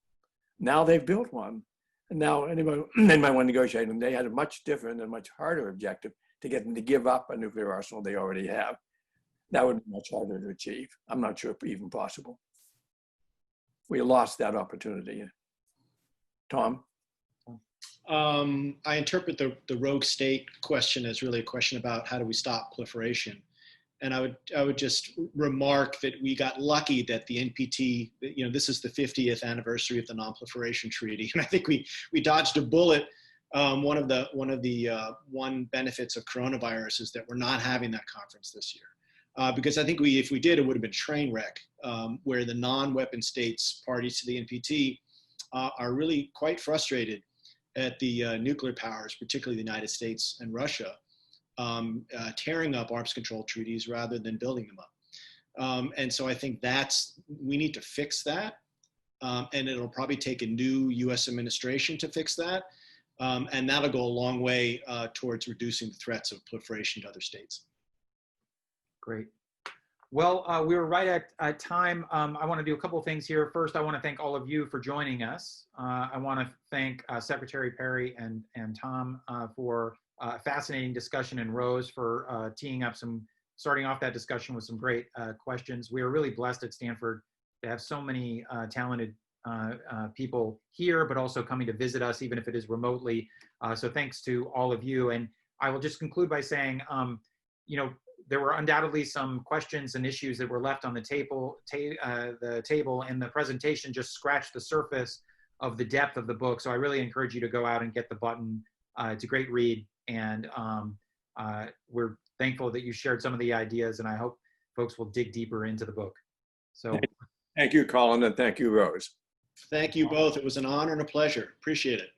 Now they've built one. And now anybody want to negotiate, and they had a much different and much harder objective to get them to give up a nuclear arsenal they already have. That would be much harder to achieve. I'm not sure if even possible. We lost that opportunity. Tom? I interpret the rogue state question as really a question about how do we stop proliferation. And I would just remark that we got lucky that the NPT, this is the 50th anniversary of the Non-Proliferation Treaty, and I think we dodged a bullet. One of the benefits of coronavirus is that we're not having that conference this year. Because I think if we did, it would have been train wreck, where the non-weapon states parties to the NPT are really quite frustrated at the nuclear powers, particularly the United States and Russia, tearing up arms control treaties rather than building them up. And so I think we need to fix that. And it'll probably take a new US administration to fix that. And that'll go a long way towards reducing the threats of proliferation to other states. Great. Well, we were right at time. I want to do a couple of things here. First, I want to thank all of you for joining us. I want to thank Secretary Perry and Tom for a fascinating discussion, and Rose for starting off that discussion with some great questions. We are really blessed at Stanford to have so many talented people here, but also coming to visit us, even if it is remotely. So thanks to all of you. And I will just conclude by saying, there were undoubtedly some questions and issues that were left on the table, and the presentation just scratched the surface of the depth of the book. So I really encourage you to go out and get the button It's a great read, and we're thankful that you shared some of the ideas, and I hope folks will dig deeper into the book. So Thank you, Colin, and thank you, Rose. Thank you both. It was an honor and a pleasure. Appreciate it.